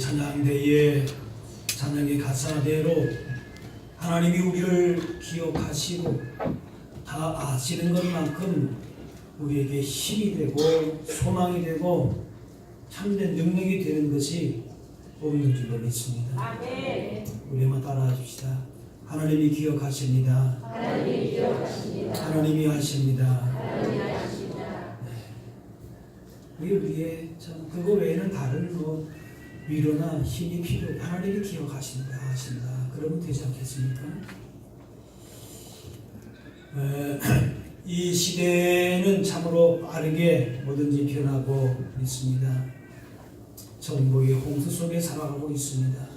찬양대에 찬양의 가사대로 하나님이 우리를 기억하시고 다 아시는 것만큼 우리에게 힘이 되고 소망이 되고 참된 능력이 되는 것이 없는 줄로 믿습니다. 아멘. 우리 한번 따라해 줍시다. 하나님이 기억하십니다. 하나님이 기억하십니다. 하나님이 하십니다. 하나님이 하십니다. 우리에게 참 그거 외에는 다른 위로나 힘이 필요 없고 하나님이 기억하신다 하신다 그러면 되지 않겠습니까? 이 시대는 참으로 빠르게 뭐든지 변하고 있습니다. 정보의 홍수 속에 살아가고 있습니다.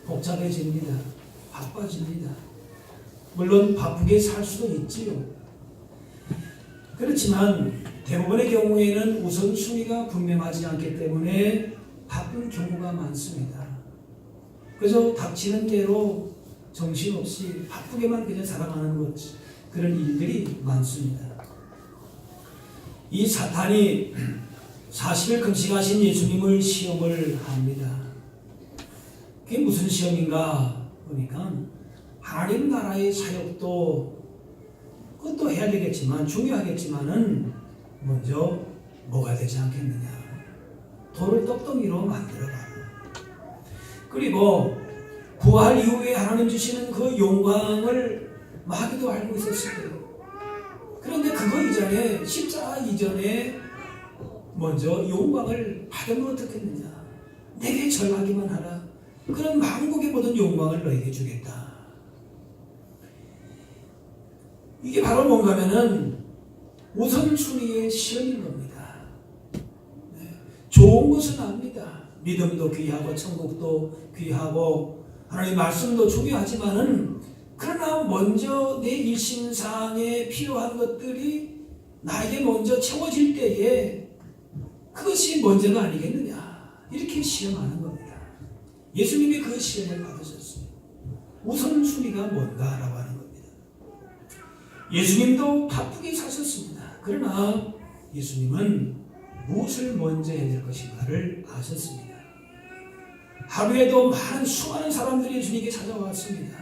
복잡해집니다. 바빠집니다. 물론 바쁘게 살 수도 있지요. 그렇지만 대부분의 경우에는 우선순위가 분명하지 않기 때문에 바쁜 경우가 많습니다. 그래서 닥치는 대로 정신없이 바쁘게만 그냥 살아가는 것, 그런 일들이 많습니다. 이 사탄이 40일 금식하신 예수님을 시험을 합니다. 그게 무슨 시험인가 보니까 하나님 나라의 사역도 그것도 해야 되겠지만 중요하겠지만은 먼저 뭐가 되지 않겠느냐. 돌을 떡덩이로 만들어가고 그리고 부활 이후에 하나님 주시는 그 영광을 마귀도 알고 있었어요. 그런데 그거 이전에 십자가 이전에 먼저 영광을 받으면 어떻겠느냐. 내게 절하기만 하라. 그런 만국의 모든 영광을 너에게 주겠다. 이게 바로 뭔가면은 우선순위의 시험인 겁니다. 좋은 것은 압니다. 믿음도 귀하고 천국도 귀하고 하나님의 말씀도 중요하지만은 그러나 먼저 내 일심상에 필요한 것들이 나에게 먼저 채워질 때에 그것이 먼저가 아니겠느냐 이렇게 시험하는 겁니다. 예수님이 그 시험을 받으셨어요. 우선순위가 뭔가라고 하는 겁니다. 예수님도 바쁘게 사셨습니다. 그러나 예수님은 무엇을 먼저 해야 될 것인가를 아셨습니다. 하루에도 많은 수많은 사람들이 예수님께 찾아왔습니다.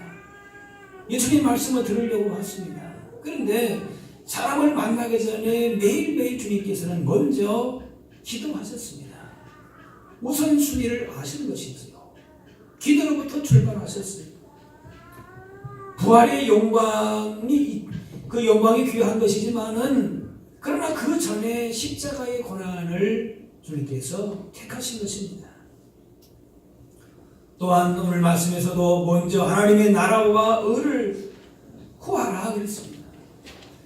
예수님 말씀을 들으려고 왔습니다. 그런데 사람을 만나기 전에 매일매일 주님께서는 먼저 기도하셨습니다. 우선순위를 아시는 것이지요. 기도로부터 출발하셨어요. 부활의 영광이 그 영광이 귀한 것이지만은 그러나 그 전에 십자가의 고난을 주님께서 택하신 것입니다. 또한 오늘 말씀에서도 먼저 하나님의 나라와 의를 구하라 그랬습니다.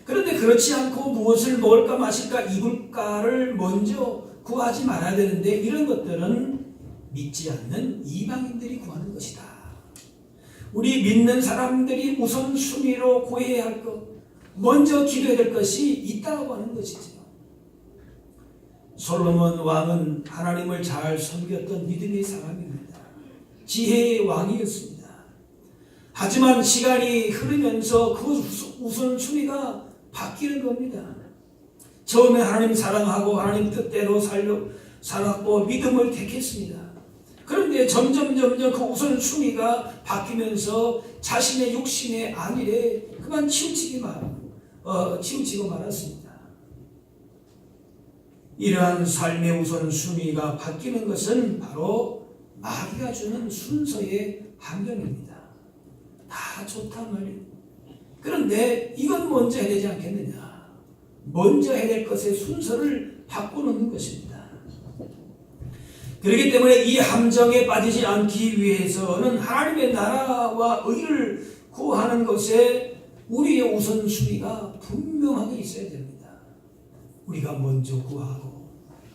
그런데 그렇지 않고 무엇을 먹을까 마실까 입을까를 먼저 구하지 말아야 되는데 이런 것들은 믿지 않는 이방인들이 구하는 것이다. 우리 믿는 사람들이 우선순위로 구해야 할 것, 먼저 기도해야 될 것이 있다고 하는 것이죠. 솔로몬 왕은 하나님을 잘 섬겼던 믿음의 사람입니다. 지혜의 왕이었습니다. 하지만 시간이 흐르면서 그 우선순위가 바뀌는 겁니다. 처음에 하나님 사랑하고 하나님 뜻대로 살았고 믿음을 택했습니다. 그런데 점점 그 우선순위가 바뀌면서 자신의 욕심의 안일에 그만 치우치고 말았습니다. 이러한 삶의 우선순위가 바뀌는 것은 바로 마귀가 주는 순서의 환경입니다. 다 좋단 말이에요. 그런데 이건 먼저 해야 되지 않겠느냐. 먼저 해야 될 것의 순서를 바꿔놓는 것입니다. 그렇기 때문에 이 함정에 빠지지 않기 위해서는 하나님의 나라와 의를 구하는 것에 우리의 우선순위가 분명하게 있어야 됩니다. 우리가 먼저 구하고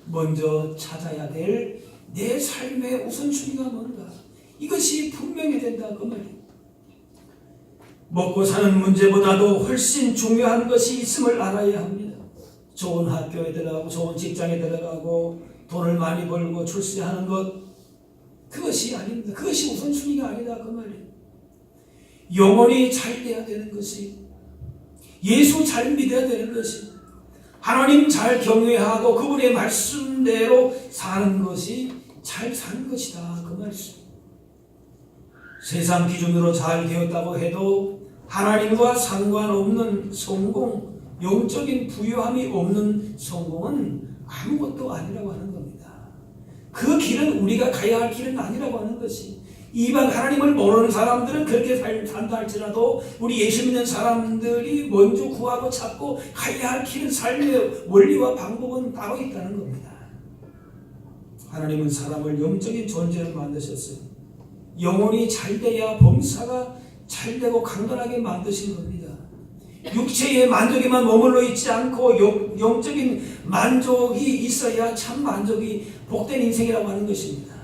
먼저 찾아야 될 내 삶의 우선순위가 뭔가 이것이 분명해야 된다 그 말이에요. 먹고 사는 문제보다도 훨씬 중요한 것이 있음을 알아야 합니다. 좋은 학교에 들어가고 좋은 직장에 들어가고 돈을 많이 벌고 출세하는 것 그것이 아닙니다. 그것이 우선순위가 아니다 그 말이에요. 영혼이 잘 돼야 되는 것이 예수 잘 믿어야 되는 것이 하나님 잘 경외하고 그분의 말씀대로 사는 것이 잘 산 것이다 그 말이죠. 세상 기준으로 잘 되었다고 해도 하나님과 상관없는 성공, 영적인 부유함이 없는 성공은 아무것도 아니라고 하는 겁니다. 그 길은 우리가 가야 할 길은 아니라고 하는 것이, 이방 하나님을 모르는 사람들은 그렇게 산다 할지라도 우리 예수 믿는 사람들이 먼저 구하고 찾고 가야 할 길은, 삶의 원리와 방법은 따로 있다는 겁니다. 하나님은 사람을 영적인 존재로 만드셨어요. 영혼이 잘돼야 범사가 잘되고 강건하게 만드신 겁니다. 육체의 만족에만 머물러 있지 않고 영적인 만족이 있어야 참 만족이 복된 인생이라고 하는 것입니다.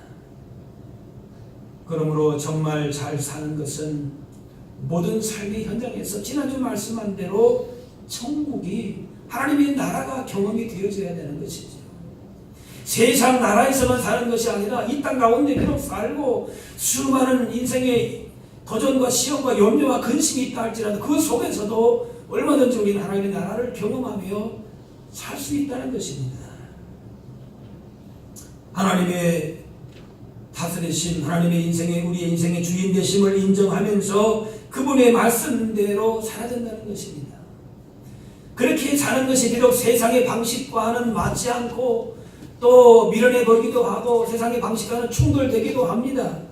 그러므로 정말 잘 사는 것은 모든 삶의 현장에서 지난주 말씀한 대로 천국이, 하나님의 나라가 경험이 되어져야 되는 것이죠. 세상 나라에서만 사는 것이 아니라 이 땅 가운데 계속 살고 수많은 인생의 도전과 시험과 염려와 근심이 있다 할지라도 그 속에서도 얼마든지 우리는 하나님의 나라를 경험하며 살 수 있다는 것입니다. 하나님의 다스리심, 하나님의 인생의, 우리의 인생의 주인 되심을 인정하면서 그분의 말씀대로 살아야 된다는 것입니다. 그렇게 사는 것이 비록 세상의 방식과는 맞지 않고 또 밀어내버리기도 하고 세상의 방식과는 충돌되기도 합니다.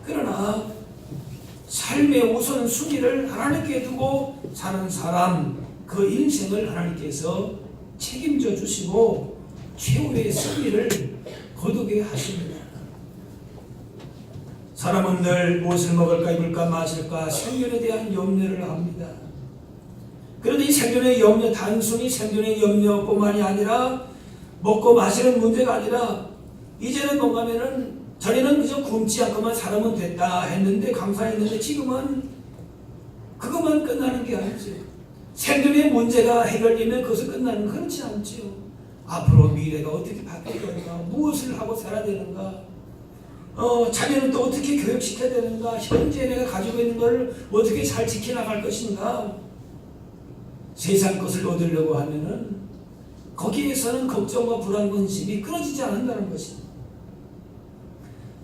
그러나 삶의 우선순위를 하나님께 두고 사는 사람, 그 인생을 하나님께서 책임져 주시고 최후의 승리를 거두게 하십니다. 사람은 늘 무엇을 먹을까 입을까 마실까 생존에 대한 염려를 합니다. 그런데 이 생존의 염려, 단순히 생존의 염려뿐만이 아니라 먹고 마시는 문제가 아니라, 이제는 뭔가 하면은 전에는 그저 굶지 않고만 살아면 됐다 했는데, 감사했는데, 지금은 그것만 끝나는 게 아니죠. 생존의 문제가 해결되면 그것을 끝나는 건 그렇지 않죠. 앞으로 미래가 어떻게 바뀔 건가, 무엇을 하고 살아야 되는가, 자녀는 또 어떻게 교육시켜야 되는가, 현재 내가 가지고 있는 걸 어떻게 잘 지켜나갈 것인가. 세상 것을 얻으려고 하면은 거기에서는 걱정과 불안, 근심이 끊어지지 않는다는 것입니다.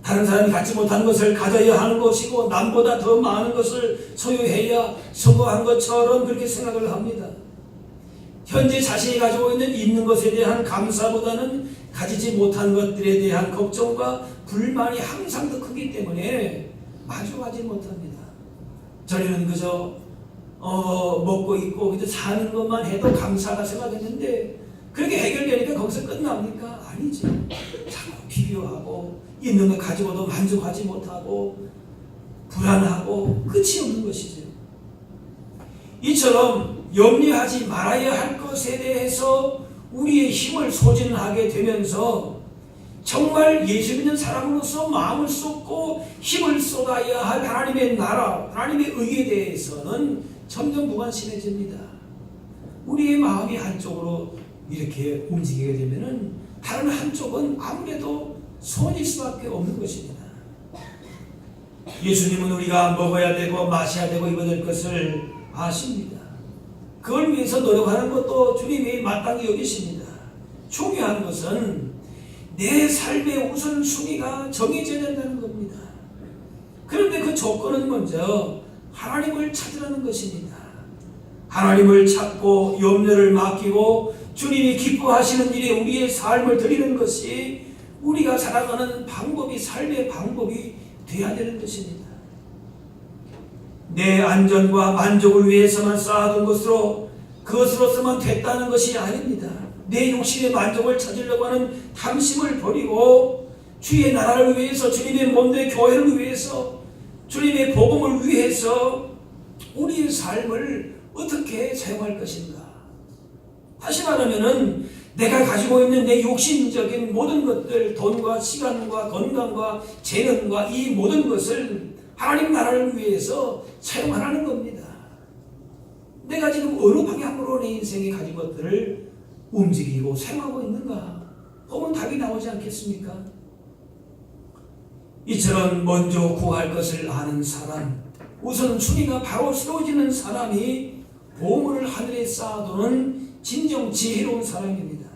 다른 사람이 갖지 못한 것을 가져야 하는 것이고 남보다 더 많은 것을 소유해야 성공한 것처럼 그렇게 생각을 합니다. 현재 자신이 가지고 있는 것에 대한 감사보다는 가지지 못한 것들에 대한 걱정과 불만이 항상 더 크기 때문에 만족하지 못합니다. 전에는 그저 먹고 있고 그저 사는 것만 해도 감사가 생각했는데, 그렇게 해결되니까 거기서 끝납니까? 아니죠. 자꾸 비교하고 있는 것 가지고도 만족하지 못하고 불안하고 끝이 없는 것이죠. 이처럼 염려하지 말아야 할 것에 대해서 우리의 힘을 소진하게 되면서 정말 예수 믿는 사람으로서 마음을 쏟고 힘을 쏟아야 할 하나님의 나라, 하나님의 의에 대해서는 점점 무관심해집니다. 우리의 마음이 한쪽으로 이렇게 움직이게 되면은 다른 한쪽은 아무래도 손일 수밖에 없는 것입니다. 예수님은 우리가 먹어야 되고 마셔야 되고 입어야 될 것을 아십니다. 그걸 위해서 노력하는 것도 주님이 마땅히 여기십니다. 중요한 것은 내 삶의 우선순위가 정해져야 된다는 겁니다. 그런데 그 조건은 먼저 하나님을 찾으라는 것입니다. 하나님을 찾고 염려를 맡기고 주님이 기뻐하시는 일에 우리의 삶을 드리는 것이 우리가 살아가는 방법이, 삶의 방법이 되어야 되는 것입니다. 내 안전과 만족을 위해서만 쌓아둔 것으로 그것으로서만 됐다는 것이 아닙니다. 내 욕심의 만족을 찾으려고 하는 탐심을 버리고 주의 나라를 위해서, 주님의 몸된 교회를 위해서, 주님의 복음을 위해서 우리의 삶을 어떻게 사용할 것인가. 다시 말하면은 내가 가지고 있는 내 욕심적인 모든 것들, 돈과 시간과 건강과 재능과 이 모든 것을 하나님 나라를 위해서 사용하라는 겁니다. 내가 지금 어느 방향으로 내 인생에 가진 것들을 움직이고 사용하고 있는가? 보면 답이 나오지 않겠습니까? 이처럼 먼저 구할 것을 아는 사람, 우선순위가 바로 세워지는 사람이 보물을 하늘에 쌓아두는 진정 지혜로운 사람입니다.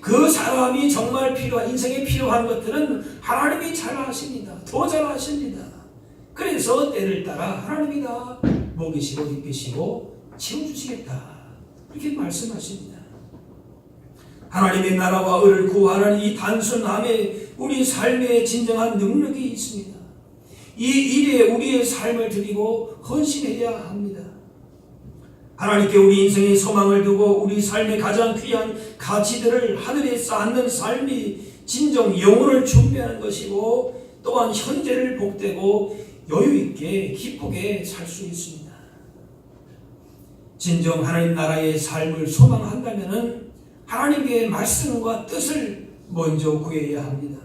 그 사람이 정말 필요한, 인생에 필요한 것들은 하나님이 잘 아십니다. 더 잘 아십니다. 그래서 때를 따라 하나님이 다 먹이시고 입히시고 채워주시겠다, 이렇게 말씀하십니다. 하나님의 나라와 의를 구하는 이 단순함에 우리 삶에 진정한 능력이 있습니다. 이 일에 우리의 삶을 드리고 헌신해야 합니다. 하나님께 우리 인생의 소망을 두고 우리 삶의 가장 귀한 가치들을 하늘에 쌓는 삶이 진정 영혼을 준비하는 것이고, 또한 현재를 복되고 여유있게 기쁘게 살 수 있습니다. 진정 하나님 나라의 삶을 소망한다면 하나님의 말씀과 뜻을 먼저 구해야 합니다.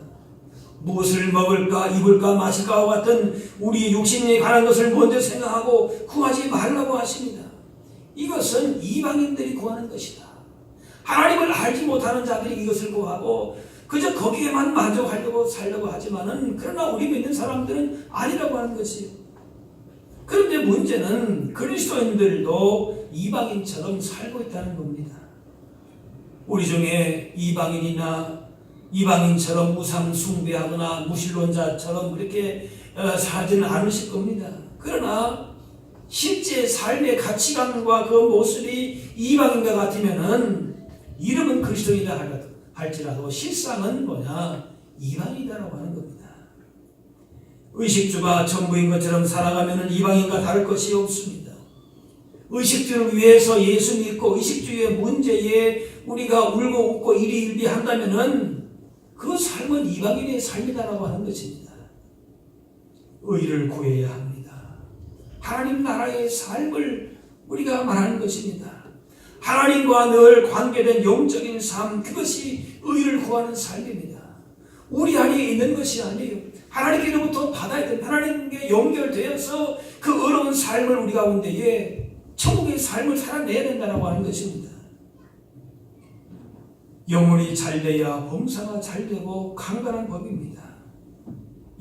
무엇을 먹을까 입을까 마실까와 같은 우리 육신에 관한 것을 먼저 생각하고 구하지 말라고 하십니다. 이것은 이방인들이 구하는 것이다. 하나님을 알지 못하는 자들이 이것을 구하고 그저 거기에만 만족하려고 살려고 하지만은, 그러나 우리 믿는 사람들은 아니라고 하는 것이에요. 그런데 문제는 그리스도인들도 이방인처럼 살고 있다는 겁니다. 우리 중에 이방인처럼 우상 숭배하거나 무신론자처럼 그렇게 살지는 않으실 겁니다. 그러나 실제 삶의 가치관과 그 모습이 이방인과 같으면은 이름은 그리스도인이라 할지라도 실상은 이방인이라고 하는 겁니다. 의식주가 전부인 것처럼 살아가면은 이방인과 다를 것이 없습니다. 의식주를 위해서 예수 믿고 의식주의 문제에 우리가 울고 웃고 일희일비 한다면은 그 삶은 이방인의 삶이다라고 하는 것입니다. 의를 구해야 합니다. 하나님 나라의 삶을 우리가 말하는 것입니다. 하나님과 늘 관계된 영적인 삶, 그것이 의를 구하는 삶입니다. 우리 안에 있는 것이 아니에요. 하나님께로부터 받아야 됩니다. 하나님께 연결되어서 그 어려운 삶을 우리 가운데에 천국의 삶을 살아내야 된다고 하는 것입니다. 영혼이 잘 돼야 범사가 잘 되고 강건한 법입니다.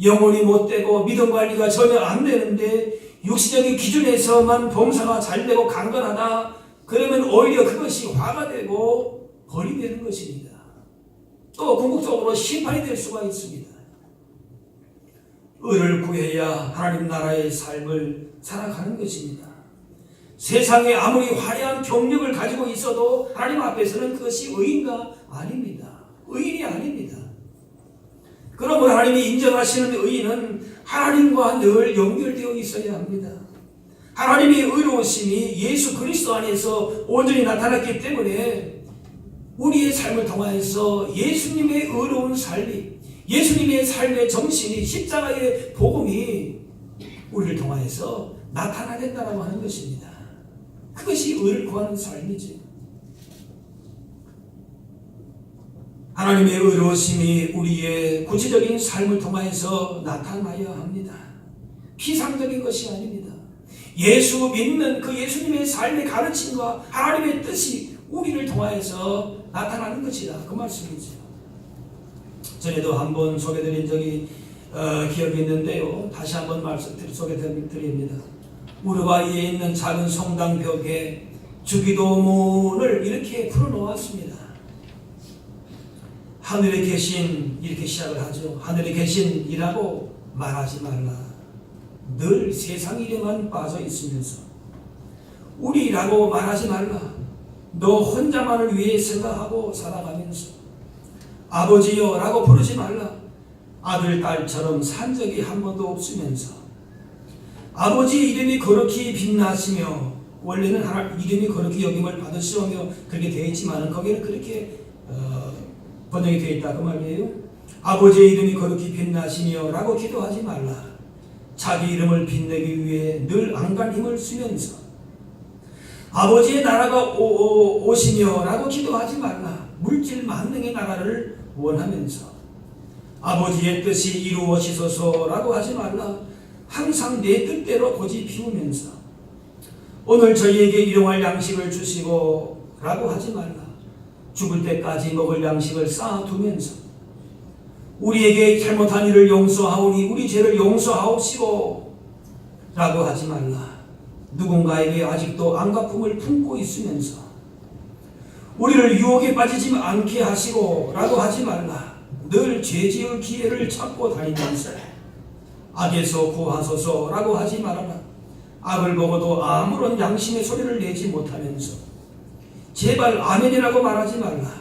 영혼이 못되고 믿음 관리가 전혀 안 되는데 육신적인 기준에서만 범사가 잘 되고 강건하다, 그러면 오히려 그것이 화가 되고 벌이 되는 것입니다. 또 궁극적으로 심판이 될 수가 있습니다. 의를 구해야 하나님 나라의 삶을 살아가는 것입니다. 세상에 아무리 화려한 경력을 가지고 있어도 하나님 앞에서는 그것이 의인가? 아닙니다. 의인이 아닙니다. 그러므로 하나님이 인정하시는 의인은 하나님과 늘 연결되어 있어야 합니다. 하나님의 의로우심이 예수 그리스도 안에서 온전히 나타났기 때문에 우리의 삶을 통하여서 예수님의 의로운 삶이, 예수님의 삶의 정신이, 십자가의 복음이 우리를 통하여서 나타나야 된다고 하는 것입니다. 그것이 의를 구하는 삶이죠. 하나님의 의로우심이 우리의 구체적인 삶을 통하여서 나타나야 합니다. 피상적인 것이 아닙니다. 예수 믿는 그 예수님의 삶의 가르침과 하나님의 뜻이 우리를 통하여서 나타나는 것이다, 그 말씀이죠. 전에도 한번 소개드린 적이 기억이 있는데요. 다시 한번 소개드립니다. 우루과이에 있는 작은 성당 벽에 주기도문을 이렇게 풀어놓았습니다. 하늘에 계신, 이렇게 시작을 하죠. 하늘에 계신이라고 말하지 말라. 늘 세상 일에만 빠져 있으면서 우리라고 말하지 말라. 너 혼자만을 위해 생각하고 살아가면서 아버지여 라고 부르지 말라. 아들, 딸처럼 산 적이 한 번도 없으면서 아버지의 이름이 거룩히 빛나시며, 원래는 하나님 이름이 거룩히 여김을 받으시오며 그렇게 되어 있지만 거기는 그렇게 번역이 되어 있다 그 말이에요. 아버지의 이름이 거룩히 빛나시며 라고 기도하지 말라. 자기 이름을 빛내기 위해 늘 안간 힘을 쓰면서 아버지의 나라가 오시며 라고 기도하지 말라. 물질 만능의 나라를 원하면서 아버지의 뜻이 이루어지소서 라고 하지 말라. 항상 내 뜻대로 고집 피우면서 오늘 저희에게 일용할 양식을 주시고 라고 하지 말라. 죽을 때까지 먹을 양식을 쌓아두면서 우리에게 잘못한 일을 용서하오니 우리 죄를 용서하옵시고 라고 하지 말라. 누군가에게 아직도 안갚음을 품고 있으면서 우리를 유혹에 빠지지 않게 하시고 라고 하지 말라. 늘 죄지을 기회를 찾고 다니면서 악에서 구하소서 라고 하지 말아라. 악을 보고도 아무런 양심의 소리를 내지 못하면서 제발 아멘이라고 말하지 말라.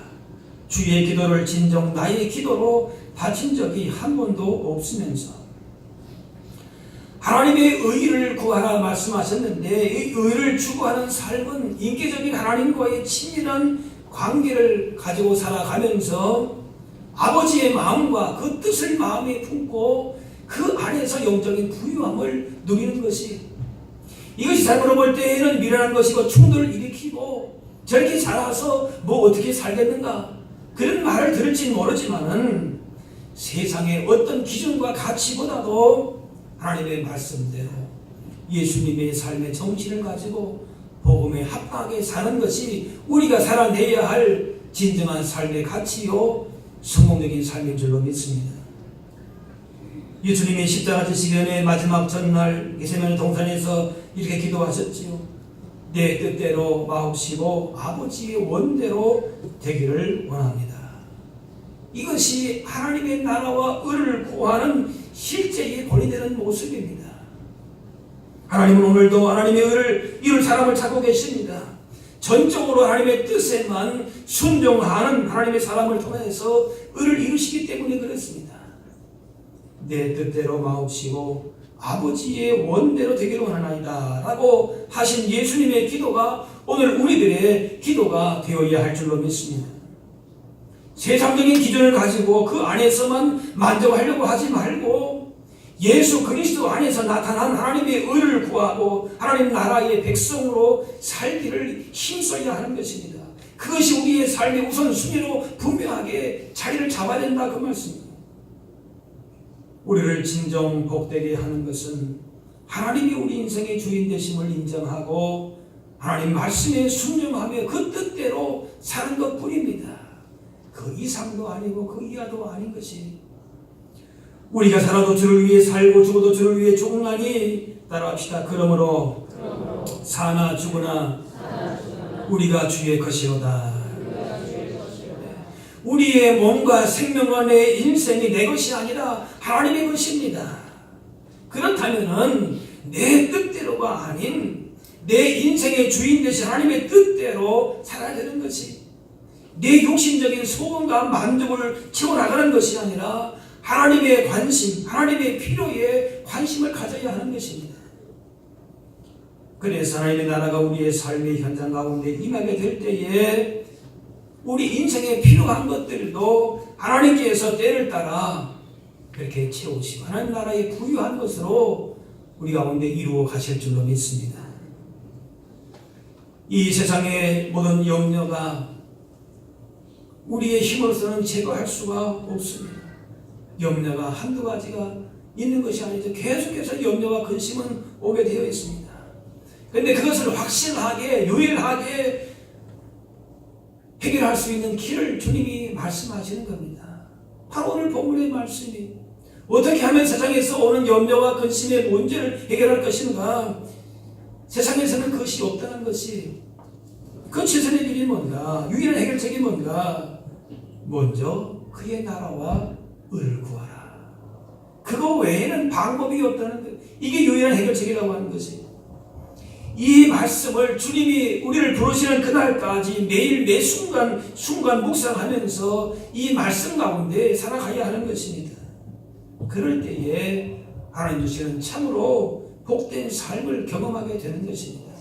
주의 기도를 진정 나의 기도로 바친 적이 한 번도 없으면서 하나님의 의를 구하라 말씀하셨는데 이 의를 추구하는 삶은 인격적인 하나님과의 친밀한 관계를 가지고 살아가면서 아버지의 마음과 그 뜻을 마음에 품고 그 안에서 영적인 부유함을 누리는 것이, 이것이 삶으로 볼 때에는 미련한 것이고 충돌을 일으키고 저렇게 살아서 뭐 어떻게 살겠는가 그런 말을 들을지는 모르지만은 세상의 어떤 기준과 가치보다도 하나님의 말씀대로 예수님의 삶의 정신을 가지고 복음에 합당하게 사는 것이 우리가 살아내야 할 진정한 삶의 가치요 성공적인 삶인 줄로 믿습니다. 예수님이 십자가 지시기 전에 마지막 전날 게세마네 동산에서 이렇게 기도하셨지요. 내 뜻대로 마옵시고 아버지의 원대로 되기를 원합니다. 이것이 하나님의 나라와 의를 구하는 실제의 본이 되는 모습입니다. 하나님은 오늘도 하나님의 의를 이룰 사람을 찾고 계십니다. 전적으로 하나님의 뜻에만 순종하는 하나님의 사람을 통해서 의를 이루시기 때문에 그렇습니다. 내 뜻대로 마옵시고 아버지의 원대로 되기를 원하나이다 라고 하신 예수님의 기도가 오늘 우리들의 기도가 되어야 할 줄로 믿습니다. 세상적인 기준을 가지고 그 안에서만 만족하려고 하지 말고 예수 그리스도 안에서 나타난 하나님의 의를 구하고 하나님 나라의 백성으로 살기를 힘써야 하는 것입니다. 그것이 우리의 삶의 우선순위로 분명하게 자리를 잡아야 된다 그 말씀입니다. 우리를 진정 복되게 하는 것은 하나님이 우리 인생의 주인 되심을 인정하고 하나님 말씀에 순종하며 그 뜻대로 사는 것뿐입니다. 그 이상도 아니고 그 이하도 아닌 것이, 우리가 살아도 주를 위해 살고 죽어도 주를 위해 죽으나니 따라합시다. 그러므로 사나 죽으나 우리가 주의 것이로다. 우리의 몸과 생명과 내 인생이 내 것이 아니라 하나님의 것입니다. 그렇다면은 내 뜻대로가 아닌 내 인생의 주인 되신 하나님의 뜻대로 살아야 되는 것이, 내 욕심적인 소원과 만족을 채워나가는 것이 아니라 하나님의 관심, 하나님의 필요에 관심을 가져야 하는 것입니다. 그래서 하나님의 나라가 우리의 삶의 현장 가운데 임하게 될 때에 우리 인생에 필요한 것들도 하나님께서 때를 따라 그렇게 채우시고 하나님 나라의 부유한 것으로 우리 가운데 이루어 가실 줄로 믿습니다. 이 세상의 모든 염려가 우리의 힘으로서는 제거할 수가 없습니다. 염려가 한두 가지가 있는 것이 아니죠. 계속해서 염려와 근심은 오게 되어 있습니다. 그런데 그것을 확실하게 유일하게 해결할 수 있는 길을 주님이 말씀하시는 겁니다. 바로 오늘 본문의 말씀이 어떻게 하면 세상에서 오는 염려와 근심의 문제를 해결할 것인가? 세상에서는 그것이 없다는 것이, 그 최선의 길이 뭔가? 유일한 해결책이 뭔가? 먼저 그의 나라와 의를 구하라. 그거 외에는 방법이 없다는 것. 이게 유일한 해결책이라고 하는 것이, 이 말씀을 주님이 우리를 부르시는 그날까지 매일 매 순간 묵상하면서 이 말씀 가운데 살아가야 하는 것입니다. 그럴 때에 하나님 주시는 참으로 복된 삶을 경험하게 되는 것입니다.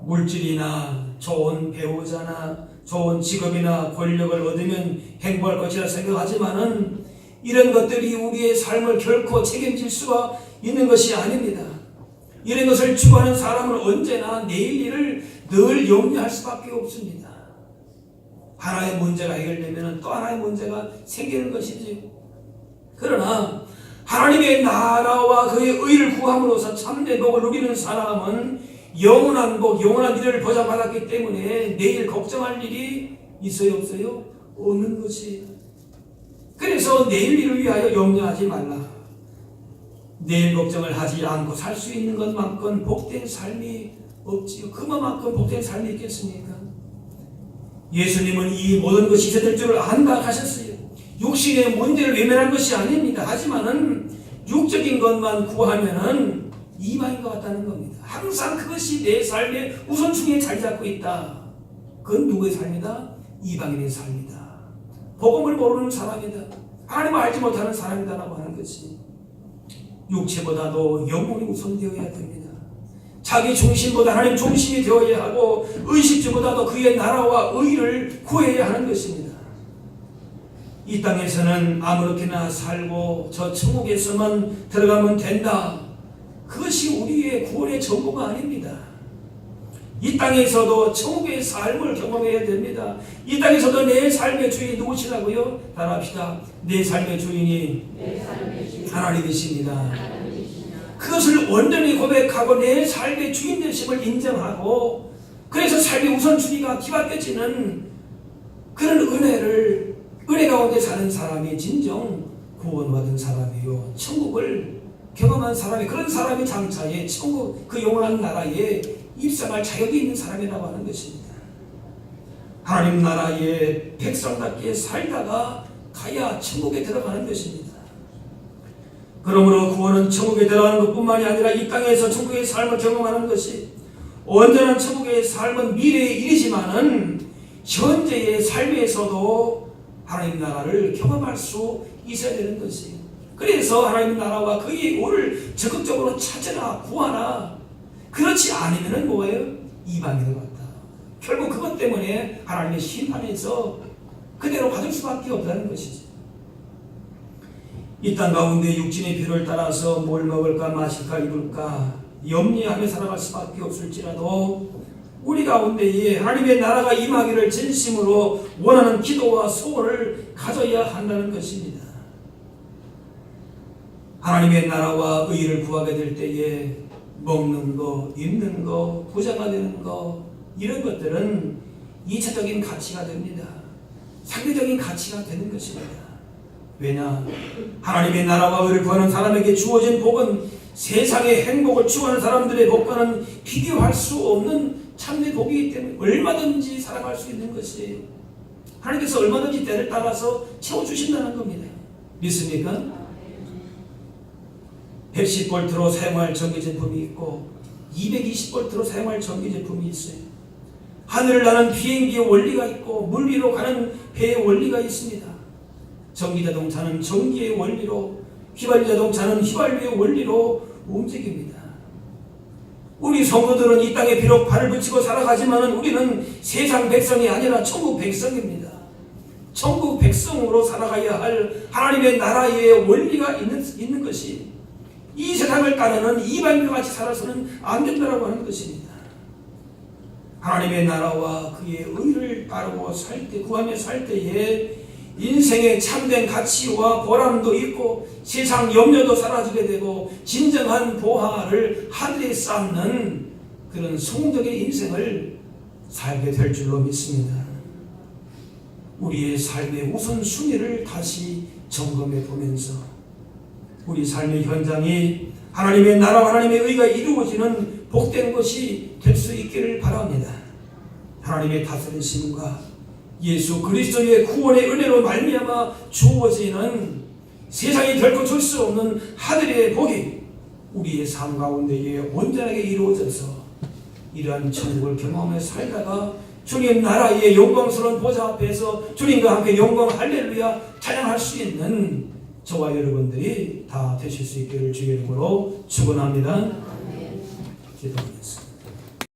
물질이나 좋은 배우자나 좋은 직업이나 권력을 얻으면 행복할 것이라 생각하지만은 이런 것들이 우리의 삶을 결코 책임질 수가 있는 것이 아닙니다. 이런 것을 추구하는 사람은 언제나 내일 일을 늘 염려할 수밖에 없습니다. 하나의 문제가 해결되면 또 하나의 문제가 생기는 것이지. 그러나 하나님의 나라와 그의 의를 구함으로써 참된 복을 누리는 사람은 영원한 복, 영원한 미래를 보장받았기 때문에 내일 걱정할 일이 있어요, 없어요? 없는 것이. 그래서 내일 일을 위하여 염려하지 말라. 내일 걱정을 하지 않고 살 수 있는 것만큼 복된 삶이 없지요. 그만큼 복된 삶이 있겠습니까? 예수님은 이 모든 것이 있을 줄을 안다 하셨어요. 육신의 문제를 외면한 것이 아닙니다. 하지만은 육적인 것만 구하면은 이방인 것 같다는 겁니다. 항상 그것이 내 삶의 우선순위에 자리 잡고 있다. 그건 누구의 삶이다? 이방인의 삶이다. 복음을 모르는 사람이다. 하나님을 알지 못하는 사람이다라고 하는 것이 육체보다도 영혼이 우선되어야 됩니다. 자기 중심보다 하나님 중심이 되어야 하고 의식주보다도 그의 나라와 의를 구해야 하는 것입니다. 이 땅에서는 아무렇게나 살고 저 천국에서만 들어가면 된다. 그것이 우리의 구원의 전부가 아닙니다. 이 땅에서도 천국의 삶을 경험해야 됩니다. 이 땅에서도 내 삶의 주인이 누구시라고요? 따라합시다. 내 삶의 주인이 하나님이십니다. 그것을 온전히 고백하고 내 삶의 주인 되심을 인정하고 그래서 삶의 우선순위가 뒤바뀌어지는 그런 은혜 가운데 사는 사람이 진정 구원받은 사람이요 천국을 경험한 사람이 그런 사람이 장차에 천국 그 영원한 나라에 입성할 자격이 있는 사람이라고 하는 것입니다. 하나님 나라의 백성답게 살다가 가야 천국에 들어가는 것입니다. 그러므로 구원은 천국에 들어가는 것뿐만이 아니라 이 땅에서 천국의 삶을 경험하는 것이 온전한 천국의 삶은 미래의 일이지만은 현재의 삶에서도 하나님 나라를 경험할 수 있어야 되는 것이에요. 그래서 하나님 나라와 그의 의를 적극적으로 찾으라 구하라. 그렇지 않으면 뭐예요? 이방인의 같다. 결국 그것 때문에 하나님의 심판에서 그대로 받을 수밖에 없다는 것이죠. 이 땅 가운데 육신의 필요를 따라서 뭘 먹을까 마실까 입을까 염려하며 살아갈 수밖에 없을지라도 우리 가운데에 하나님의 나라가 임하기를 진심으로 원하는 기도와 소원을 가져야 한다는 것입니다. 하나님의 나라와 의를 구하게 될 때에 먹는 거, 입는 거, 부자가 되는 거 이런 것들은 이차적인 가치가 됩니다. 상대적인 가치가 되는 것입니다. 왜냐? 하나님의 나라와 의를 구하는 사람에게 주어진 복은 세상의 행복을 추구하는 사람들의 복과는 비교할 수 없는 참된 복이기 때문에 얼마든지 살아갈 수 있는 것이에요. 하나님께서 얼마든지 때를 따라서 채워주신다는 겁니다. 믿습니까? 110볼트로 사용할 전기제품이 있고 220볼트로 사용할 전기제품이 있어요. 하늘을 나는 비행기의 원리가 있고 물 위로 가는 배의 원리가 있습니다. 전기자동차는 전기의 원리로, 휘발유자동차는 휘발유의 원리로 움직입니다. 우리 성도들은 이 땅에 비록 발을 붙이고 살아가지만 우리는 세상 백성이 아니라 천국 백성입니다. 천국 백성으로 살아가야 할 하나님의 나라의 원리가 있는 것이 이 세상을 따르는 이방인과 같이 살아서는 안 된다고 하는 것입니다. 하나님의 나라와 그의 의를 따르고 살 때, 구하며 살 때에 인생의 참된 가치와 보람도 있고 세상 염려도 사라지게 되고 진정한 보화를 하늘에 쌓는 그런 성적인 인생을 살게 될 줄로 믿습니다. 우리의 삶의 우선순위를 다시 점검해 보면서 우리 삶의 현장이 하나님의 나라와 하나님의 의가 이루어지는 복된 것이 될 수 있기를 바랍니다. 하나님의 다스리심과 예수 그리스도의 구원의 은혜로 말미암아 주어지는 세상이 결코 줄 수 없는 하늘의 복이 우리의 삶 가운데에 온전하게 이루어져서 이러한 천국을 경험해 살다가 주님 나라의 영광스러운 보좌 앞에서 주님과 함께 영광 할렐루야 찬양할 수 있는 저와 여러분들이 다 되실 수 있기를 주의 이름으로 축원합니다.